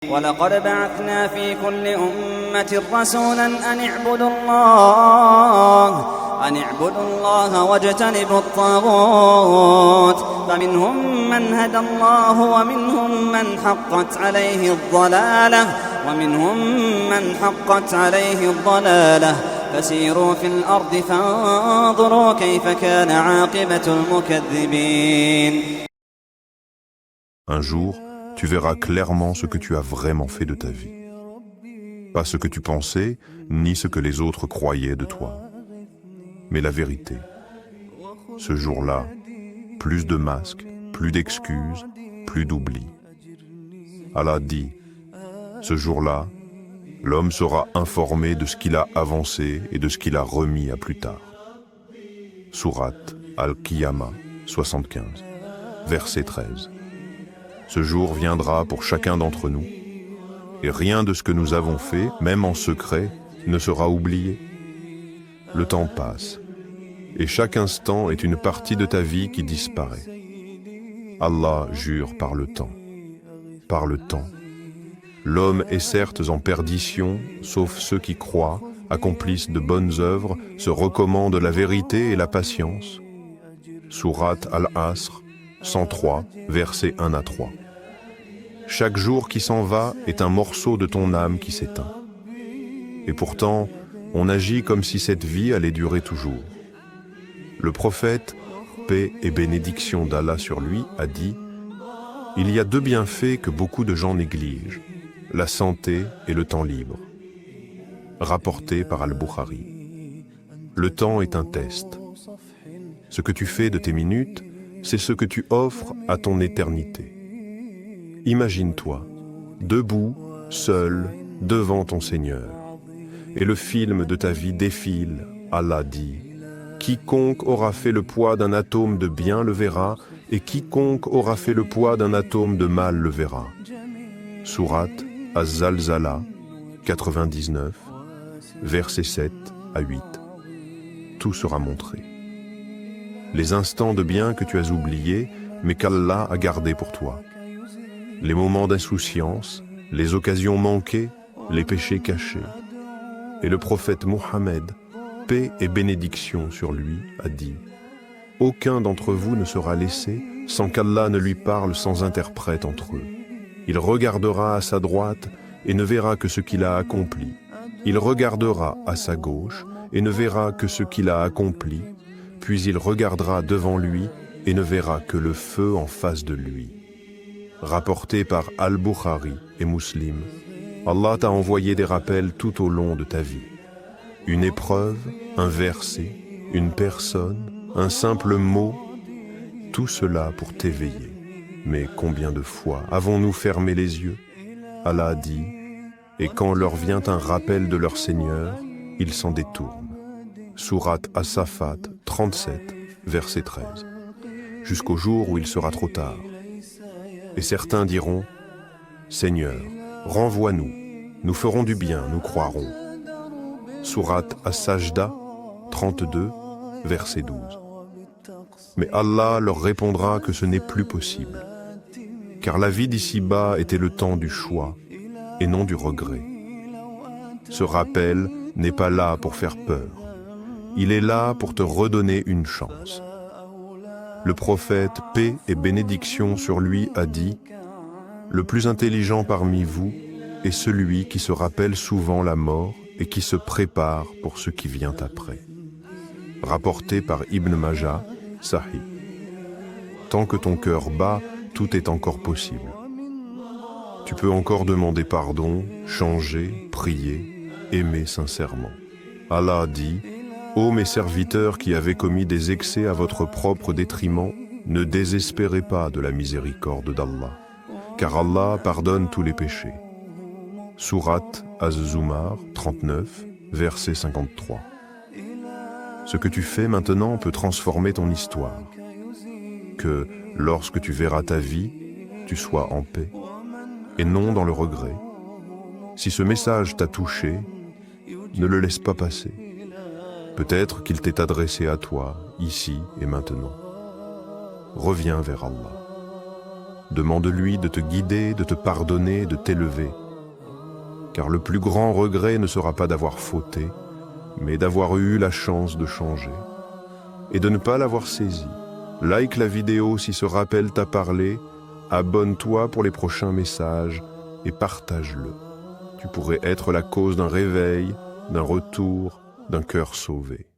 ولقد بعثنا في كل أمة رسولا أن اعبدوا الله واجتنبوا الطاغوت فمنهم من هدى الله ومنهم من حقت عليه الضلالة فسيروا في الأرض فانظروا كيف كان عاقبة المكذبين. Un jour, tu verras clairement ce que tu as vraiment fait de ta vie. Pas ce que tu pensais, ni ce que les autres croyaient de toi. Mais la vérité. Ce jour-là, plus de masques, plus d'excuses, plus d'oubli. Allah dit, ce jour-là, l'homme sera informé de ce qu'il a avancé et de ce qu'il a remis à plus tard. Sourate Al-Qiyamah 75, verset 13. Ce jour viendra pour chacun d'entre nous, et rien de ce que nous avons fait, même en secret, ne sera oublié. Le temps passe, et chaque instant est une partie de ta vie qui disparaît. Allah jure par le temps. Par le temps. L'homme est certes en perdition, sauf ceux qui croient, accomplissent de bonnes œuvres, se recommandent la vérité et la patience. Sourate Al-Asr 103, versets 1 à 3. Chaque jour qui s'en va est un morceau de ton âme qui s'éteint. Et pourtant, on agit comme si cette vie allait durer toujours. Le prophète, paix et bénédiction d'Allah sur lui, a dit « Il y a deux bienfaits que beaucoup de gens négligent, la santé et le temps libre. » Rapporté par Al-Bukhari. Le temps est un test. Ce que tu fais de tes minutes, c'est ce que tu offres à ton éternité. Imagine-toi, debout, seul, devant ton Seigneur. Et le film de ta vie défile. Allah dit, quiconque aura fait le poids d'un atome de bien le verra, et quiconque aura fait le poids d'un atome de mal le verra. Sourate Az-Zalzala 99, versets 7 à 8. Tout sera montré. Les instants de bien que tu as oubliés, mais qu'Allah a gardés pour toi. Les moments d'insouciance, les occasions manquées, les péchés cachés. Et le prophète Mohammed, paix et bénédiction sur lui, a dit « Aucun d'entre vous ne sera laissé sans qu'Allah ne lui parle sans interprète entre eux. Il regardera à sa droite et ne verra que ce qu'il a accompli. Il regardera à sa gauche et ne verra que ce qu'il a accompli. Puis il regardera devant lui et ne verra que le feu en face de lui. » Rapporté par Al-Bukhari et Muslim, Allah t'a envoyé des rappels tout au long de ta vie. Une épreuve, un verset, une personne, un simple mot, tout cela pour t'éveiller. Mais combien de fois avons-nous fermé les yeux? Allah a dit, et quand leur vient un rappel de leur Seigneur, ils s'en détournent. Sourate As-Safat 37, verset 13. Jusqu'au jour où il sera trop tard. Et certains diront, Seigneur, renvoie-nous, nous ferons du bien, nous croirons. Sourate As-Sajda 32, verset 12. Mais Allah leur répondra que ce n'est plus possible, car la vie d'ici-bas était le temps du choix et non du regret. Ce rappel n'est pas là pour faire peur, il est là pour te redonner une chance. Le prophète, paix et bénédiction sur lui, a dit « Le plus intelligent parmi vous est celui qui se rappelle souvent la mort et qui se prépare pour ce qui vient après. » Rapporté par Ibn Majah, Sahih. Tant que ton cœur bat, tout est encore possible. Tu peux encore demander pardon, changer, prier, aimer sincèrement. Allah dit « Ô mes serviteurs qui avez commis des excès à votre propre détriment, ne désespérez pas de la miséricorde d'Allah, car Allah pardonne tous les péchés. » Sourate Az-Zumar 39, verset 53. Ce que tu fais maintenant peut transformer ton histoire. Que, lorsque tu verras ta vie, tu sois en paix, et non dans le regret. Si ce message t'a touché, ne le laisse pas passer. Peut-être qu'il t'est adressé à toi, ici et maintenant. Reviens vers Allah. Demande-lui de te guider, de te pardonner, de t'élever. Car le plus grand regret ne sera pas d'avoir fauté, mais d'avoir eu la chance de changer et de ne pas l'avoir saisi. Like la vidéo si ce rappel t'a parlé, abonne-toi pour les prochains messages et partage-le. Tu pourrais être la cause d'un réveil, d'un retour, d'un cœur sauvé.